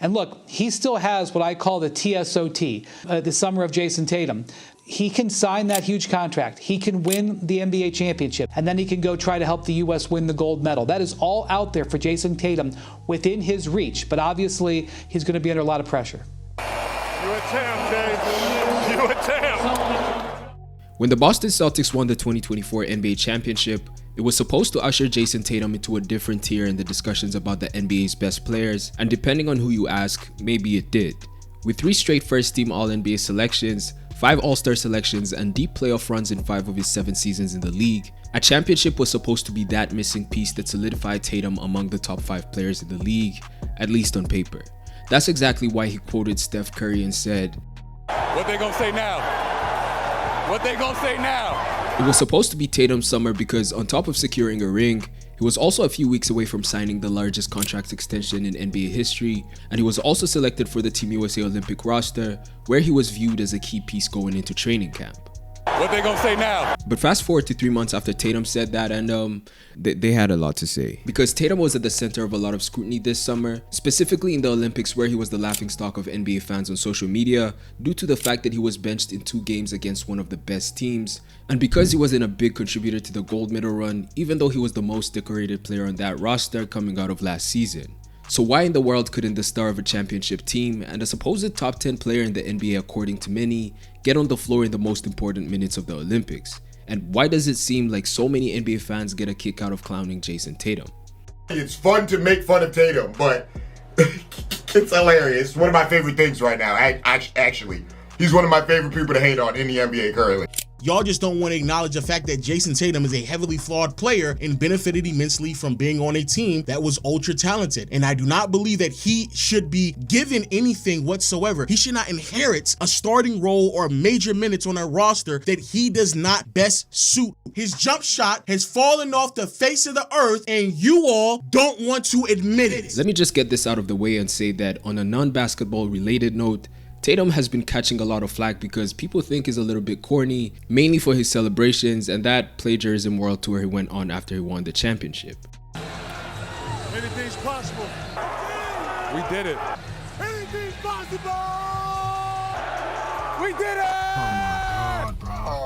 And look, he still has what I call the TSOT, the summer of Jayson Tatum. He can sign that huge contract. He can win the NBA championship, and then he can go try to help the U.S. win the gold medal. That is all out there for Jayson Tatum within his reach, but obviously he's going to be under a lot of pressure. You attempt, Jay. You attempt. When the Boston Celtics won the 2024 NBA championship, it was supposed to usher Jayson Tatum into a different tier in the discussions about the NBA's best players, and depending on who you ask, maybe it did. With 3 straight first-team All-NBA selections, 5 All-Star selections, and deep playoff runs in 5 of his 7 seasons in the league, a championship was supposed to be that missing piece that solidified Tatum among the top 5 players in the league, at least on paper. That's exactly why he quoted Steph Curry and said, "What they gonna say now? What they gonna say now?" It was supposed to be Tatum's summer because on top of securing a ring, he was also a few weeks away from signing the largest contract extension in NBA history, and he was also selected for the Team USA Olympic roster, where he was viewed as a key piece going into training camp. What they gonna say now? But fast forward to 3 months after Tatum said that, and they had a lot to say. Because Tatum was at the center of a lot of scrutiny this summer, specifically in the Olympics, where he was the laughingstock of NBA fans on social media due to the fact that he was benched in 2 games against one of the best teams, and because he wasn't a big contributor to the gold medal run, even though he was the most decorated player on that roster coming out of last season. So why in the world couldn't the star of a championship team and a supposed top 10 player in the NBA according to many get on the floor in the most important minutes of the Olympics? And why does it seem like so many NBA fans get a kick out of clowning Jayson Tatum? It's fun to make fun of Tatum, but it's hilarious. It's one of my favorite things right now. Actually, he's one of my favorite people to hate on in the NBA currently. Y'all just don't want to acknowledge the fact that Jayson Tatum is a heavily flawed player and benefited immensely from being on a team that was ultra talented. And I do not believe that he should be given anything whatsoever. He should not inherit a starting role or major minutes on a roster that he does not best suit. His jump shot has fallen off the face of the earth and you all don't want to admit it. Let me just get this out of the way and say that on a non-basketball related note, Tatum has been catching a lot of flack because people think he's a little bit corny, mainly for his celebrations and that plagiarism world tour he went on after he won the championship. Anything's possible. We did it. Anything's possible. We did it.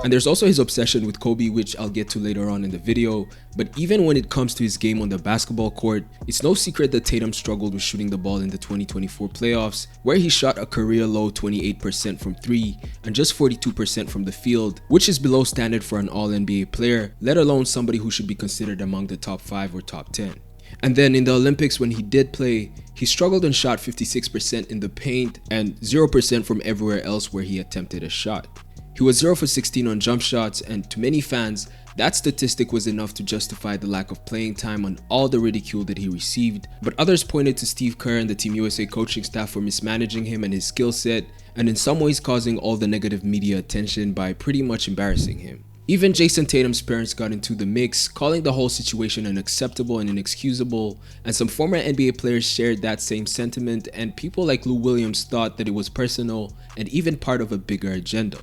And there's also his obsession with Kobe, which I'll get to later on in the video. But even when it comes to his game on the basketball court, it's no secret that Tatum struggled with shooting the ball in the 2024 playoffs, where he shot a career low 28% from 3 and just 42% from the field, which is below standard for an All-NBA player, let alone somebody who should be considered among the top 5 or top 10. And then in the Olympics, when he did play, he struggled and shot 56% in the paint and 0% from everywhere else where he attempted a shot. He was 0 for 16 on jump shots, and to many fans, that statistic was enough to justify the lack of playing time on all the ridicule that he received. But others pointed to Steve Kerr and the Team USA coaching staff for mismanaging him and his skill set, and in some ways causing all the negative media attention by pretty much embarrassing him. Even Jayson Tatum's parents got into the mix, calling the whole situation unacceptable and inexcusable, and some former NBA players shared that same sentiment, and people like Lou Williams thought that it was personal and even part of a bigger agenda.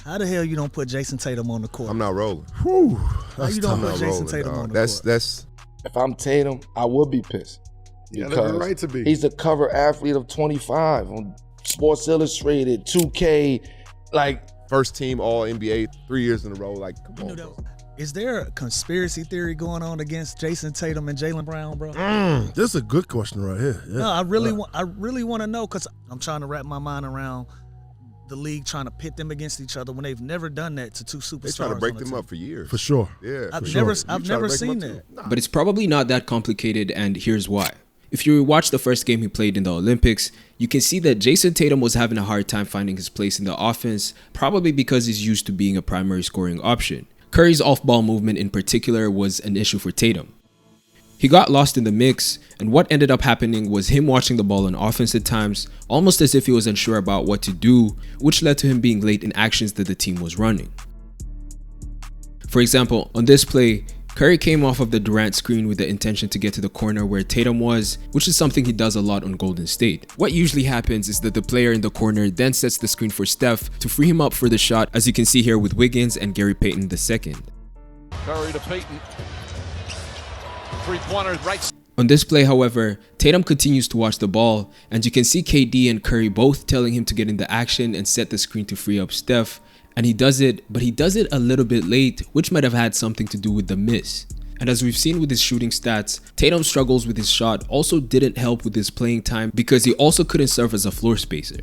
How the hell you don't put Jayson Tatum on the court? I'm not rolling. Whew, how you don't put Jayson Tatum on the court? That's. If I'm Tatum, I would be pissed. Yeah, that's right to be. He's a cover athlete of 25 on Sports Illustrated, 2K, like first team All NBA 3 years in a row. Like, come on, bro. Is there a conspiracy theory going on against Jayson Tatum and Jaylen Brown, bro? This is a good question right here. Yeah. No, I really want to know because I'm trying to wrap my mind around the league trying to pit them against each other when they've never done that to 2 superstars. They try to break them up for years. For sure. Yeah, I've never seen that. But it's probably not that complicated, and here's why. If you watch the first game he played in the Olympics, you can see that Jayson Tatum was having a hard time finding his place in the offense, probably because he's used to being a primary scoring option. Curry's off-ball movement in particular was an issue for Tatum. He got lost in the mix, and what ended up happening was him watching the ball on offense at times, almost as if he was unsure about what to do, which led to him being late in actions that the team was running. For example, on this play, Curry came off of the Durant screen with the intention to get to the corner where Tatum was, which is something he does a lot on Golden State. What usually happens is that the player in the corner then sets the screen for Steph to free him up for the shot, as you can see here with Wiggins and Gary Payton II. Curry to Payton. Three-pointer right. On this play, however, Tatum continues to watch the ball, and you can see KD and Curry both telling him to get into action and set the screen to free up Steph, and he does it, but he does it a little bit late, which might have had something to do with the miss. And as we've seen with his shooting stats, Tatum's struggles with his shot also didn't help with his playing time because he also couldn't serve as a floor spacer.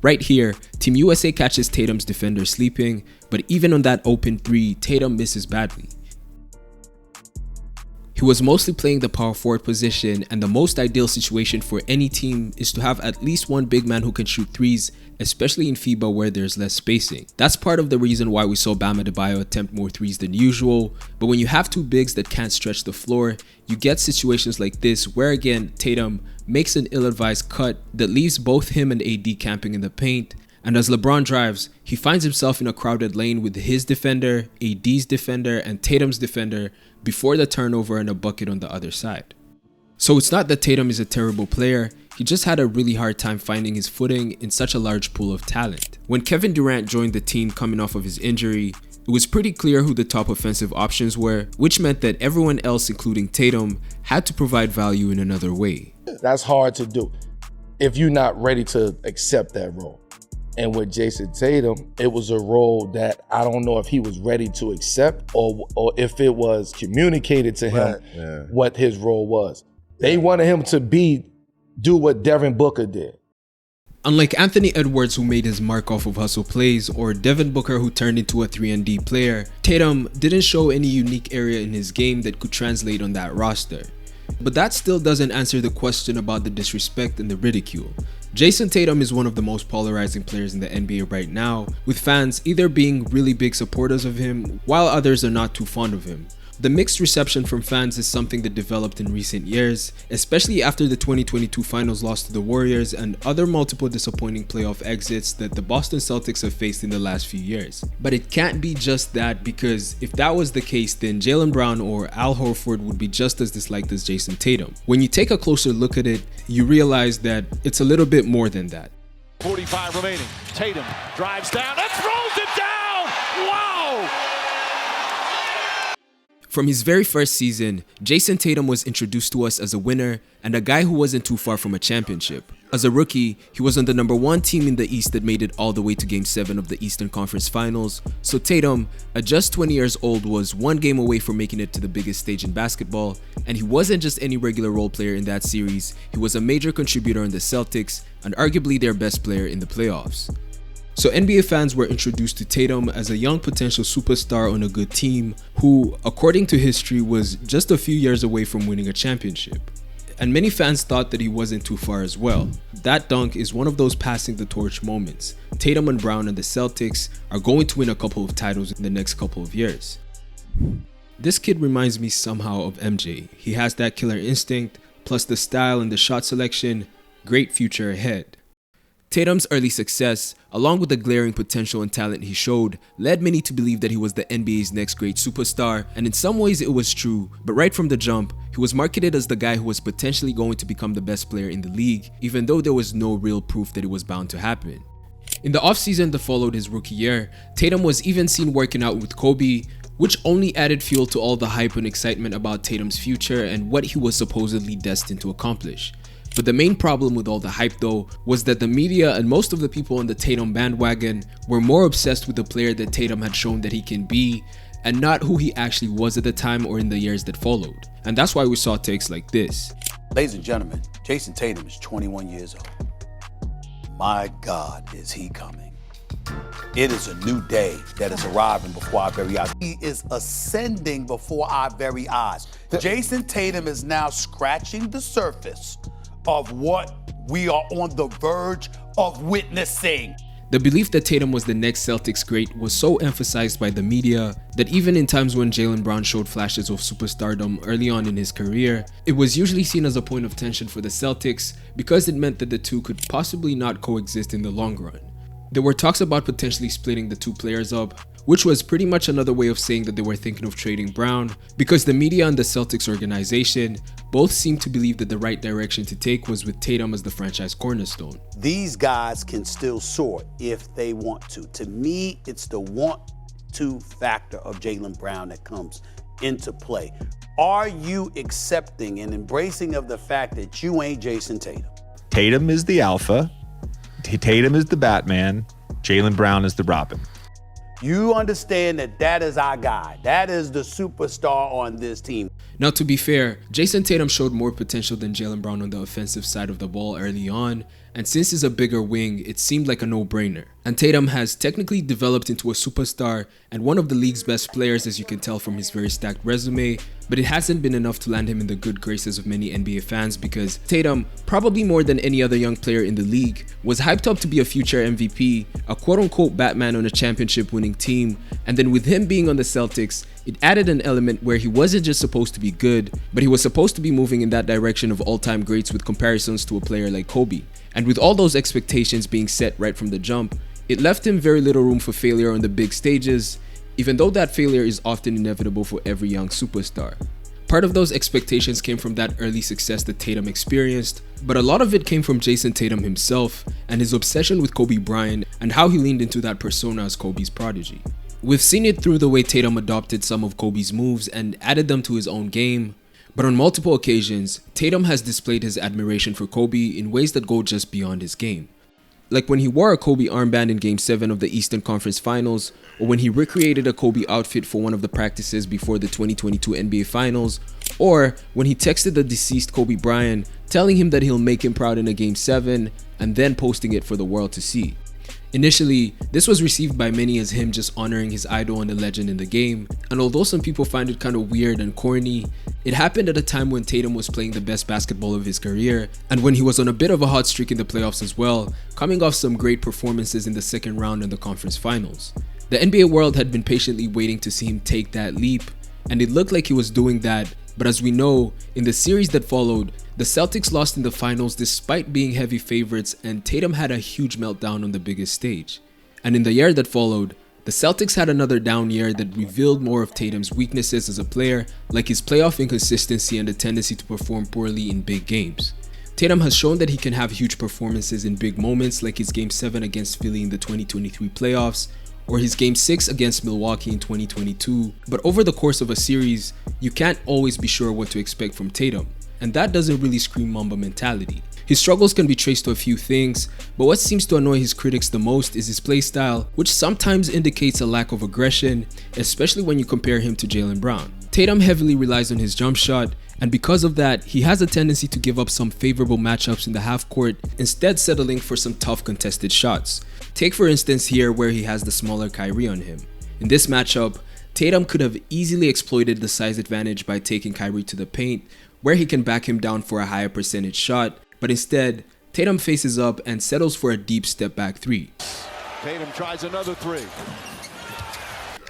Right here, Team USA catches Tatum's defender sleeping, but even on that open three, Tatum misses badly. He was mostly playing the power forward position, and the most ideal situation for any team is to have at least one big man who can shoot threes, especially in FIBA where there's less spacing. That's part of the reason why we saw Bam Adebayo attempt more threes than usual, but when you have two bigs that can't stretch the floor, you get situations like this where again Tatum makes an ill-advised cut that leaves both him and AD camping in the paint, and as LeBron drives, he finds himself in a crowded lane with his defender, AD's defender, and Tatum's defender before the turnover and a bucket on the other side. So it's not that Tatum is a terrible player, he just had a really hard time finding his footing in such a large pool of talent. When Kevin Durant joined the team coming off of his injury, it was pretty clear who the top offensive options were, which meant that everyone else, including Tatum, had to provide value in another way. That's hard to do if you're not ready to accept that role. And with Jayson Tatum, it was a role that I don't know if he was ready to accept or if it was communicated to him what his role was. They wanted him to do what Devin Booker did. Unlike Anthony Edwards, who made his mark off of hustle plays, or Devin Booker, who turned into a 3-and-D player, Tatum didn't show any unique area in his game that could translate on that roster. But that still doesn't answer the question about the disrespect and the ridicule. Jayson Tatum is one of the most polarizing players in the NBA right now, with fans either being really big supporters of him, while others are not too fond of him. The mixed reception from fans is something that developed in recent years, especially after the 2022 finals loss to the Warriors and other multiple disappointing playoff exits that the Boston Celtics have faced in the last few years. But it can't be just that, because if that was the case, then Jaylen Brown or Al Horford would be just as disliked as Jayson Tatum. When you take a closer look at it, you realize that it's a little bit more than that. 45 remaining. Tatum drives down and throws it down! Wow! From his very first season, Jayson Tatum was introduced to us as a winner and a guy who wasn't too far from a championship. As a rookie, he was on the #1 team in the East that made it all the way to Game 7 of the Eastern Conference Finals, so Tatum, at just 20 years old, was one game away from making it to the biggest stage in basketball, and he wasn't just any regular role player in that series, he was a major contributor on the Celtics and arguably their best player in the playoffs. So NBA fans were introduced to Tatum as a young potential superstar on a good team who, according to history, was just a few years away from winning a championship. And many fans thought that he wasn't too far as well. That dunk is one of those passing the torch moments. Tatum and Brown and the Celtics are going to win a couple of titles in the next couple of years. This kid reminds me somehow of MJ. He has that killer instinct, plus the style and the shot selection, great future ahead. Tatum's early success, along with the glaring potential and talent he showed, led many to believe that he was the NBA's next great superstar, and in some ways it was true, but right from the jump, he was marketed as the guy who was potentially going to become the best player in the league, even though there was no real proof that it was bound to happen. In the offseason that followed his rookie year, Tatum was even seen working out with Kobe, which only added fuel to all the hype and excitement about Tatum's future and what he was supposedly destined to accomplish. But the main problem with all the hype though was that the media and most of the people on the Tatum bandwagon were more obsessed with the player that Tatum had shown that he can be and not who he actually was at the time or in the years that followed. And that's why we saw takes like this. Ladies and gentlemen, Jayson Tatum is 21 years old. My God, is he coming. It is a new day that is arriving before our very eyes. He is ascending before our very eyes. Jayson Tatum is now scratching the surface of what we are on the verge of witnessing. The belief that Tatum was the next Celtics great was so emphasized by the media that even in times when Jaylen Brown showed flashes of superstardom early on in his career, it was usually seen as a point of tension for the Celtics because it meant that the two could possibly not coexist in the long run. There were talks about potentially splitting the two players up, which was pretty much another way of saying that they were thinking of trading Brown, because the media and the Celtics organization both seemed to believe that the right direction to take was with Tatum as the franchise cornerstone. These guys can still soar if they want to. To me, it's the want to factor of Jaylen Brown that comes into play. Are you accepting and embracing of the fact that you ain't Jayson Tatum? Tatum is the alpha. Tatum is the Batman. Jaylen Brown is the Robin. You understand that that is our guy. That is the superstar on this team. Now, to be fair, Jayson Tatum showed more potential than Jaylen Brown on the offensive side of the ball early on, and since he's a bigger wing, it seemed like a no-brainer. And Tatum has technically developed into a superstar and one of the league's best players, as you can tell from his very stacked resume, but it hasn't been enough to land him in the good graces of many NBA fans because Tatum, probably more than any other young player in the league, was hyped up to be a future MVP, a quote-unquote Batman on a championship-winning team, and then with him being on the Celtics, it added an element where he wasn't just supposed to be good, but he was supposed to be moving in that direction of all-time greats with comparisons to a player like Kobe. And with all those expectations being set right from the jump, it left him very little room for failure on the big stages, even though that failure is often inevitable for every young superstar. Part of those expectations came from that early success that Tatum experienced, but a lot of it came from Jayson Tatum himself and his obsession with Kobe Bryant and how he leaned into that persona as Kobe's prodigy. We've seen it through the way Tatum adopted some of Kobe's moves and added them to his own game, but on multiple occasions, Tatum has displayed his admiration for Kobe in ways that go just beyond his game. Like when he wore a Kobe armband in Game 7 of the Eastern Conference Finals, or when he recreated a Kobe outfit for one of the practices before the 2022 NBA Finals, or when he texted the deceased Kobe Bryant telling him that he'll make him proud in a Game 7 and then posting it for the world to see. Initially, this was received by many as him just honoring his idol and the legend in the game, and although some people find it kind of weird and corny, it happened at a time when Tatum was playing the best basketball of his career, and when he was on a bit of a hot streak in the playoffs as well, coming off some great performances in the second round in the conference finals. The NBA world had been patiently waiting to see him take that leap, and it looked like he was doing that, but as we know, in the series that followed, the Celtics lost in the finals despite being heavy favorites, and Tatum had a huge meltdown on the biggest stage. And in the year that followed, the Celtics had another down year that revealed more of Tatum's weaknesses as a player, like his playoff inconsistency and the tendency to perform poorly in big games. Tatum has shown that he can have huge performances in big moments like his Game 7 against Philly in the 2023 playoffs, or his Game 6 against Milwaukee in 2022, but over the course of a series, you can't always be sure what to expect from Tatum, and that doesn't really scream Mamba mentality. His struggles can be traced to a few things, but what seems to annoy his critics the most is his playstyle, which sometimes indicates a lack of aggression, especially when you compare him to Jaylen Brown. Tatum heavily relies on his jump shot, and because of that, he has a tendency to give up some favorable matchups in the half court, instead settling for some tough contested shots. Take for instance here where he has the smaller Kyrie on him. In this matchup, Tatum could have easily exploited the size advantage by taking Kyrie to the paint, where he can back him down for a higher percentage shot, but instead, Tatum faces up and settles for a deep step back three. Tatum tries another three.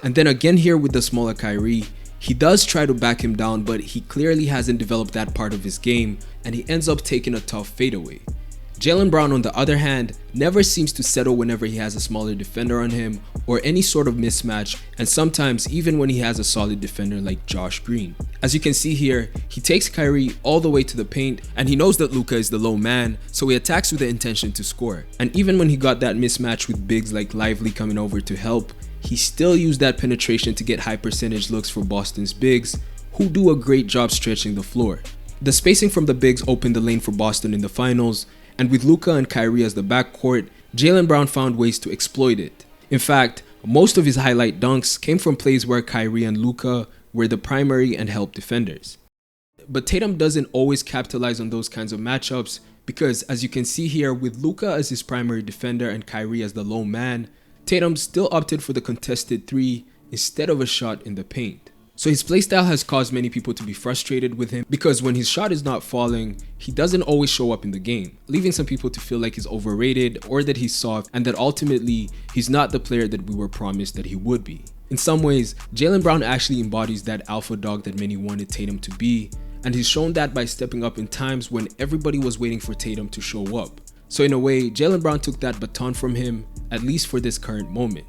And then again here with the smaller Kyrie, he does try to back him down, but he clearly hasn't developed that part of his game, and he ends up taking a tough fadeaway. Jaylen Brown, on the other hand, never seems to settle whenever he has a smaller defender on him or any sort of mismatch, and sometimes even when he has a solid defender like Josh Green. As you can see here, he takes Kyrie all the way to the paint, and he knows that Luka is the low man, so he attacks with the intention to score. And even when he got that mismatch with bigs like Lively coming over to help, he still used that penetration to get high percentage looks for Boston's bigs, who do a great job stretching the floor. The spacing from the bigs opened the lane for Boston in the finals, and with Luka and Kyrie as the backcourt, Jaylen Brown found ways to exploit it. In fact, most of his highlight dunks came from plays where Kyrie and Luka were the primary and help defenders. But Tatum doesn't always capitalize on those kinds of matchups because, as you can see here, with Luka as his primary defender and Kyrie as the low man, Tatum still opted for the contested three instead of a shot in the paint. So his playstyle has caused many people to be frustrated with him because when his shot is not falling, he doesn't always show up in the game, leaving some people to feel like he's overrated or that he's soft and that ultimately he's not the player that we were promised that he would be. In some ways, Jaylen Brown actually embodies that alpha dog that many wanted Tatum to be, and he's shown that by stepping up in times when everybody was waiting for Tatum to show up. So in a way, Jaylen Brown took that baton from him, at least for this current moment.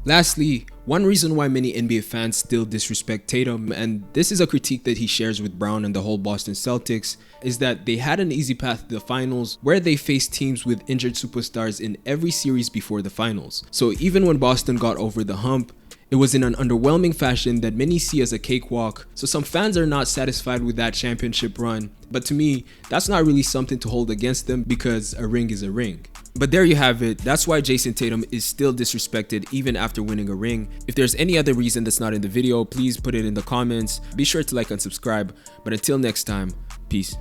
Lastly, one reason why many NBA fans still disrespect Tatum, and this is a critique that he shares with Brown and the whole Boston Celtics, is that they had an easy path to the finals where they faced teams with injured superstars in every series before the finals. So even when Boston got over the hump, It was in an underwhelming fashion that many see as a cakewalk, so some fans are not satisfied with that championship run, but to me, that's not really something to hold against them because a ring is a ring. But there you have it. That's why Jayson Tatum is still disrespected even after winning a ring. If there's any other reason that's not in the video, please put it in the comments. Be sure to like and subscribe. But until next time, peace.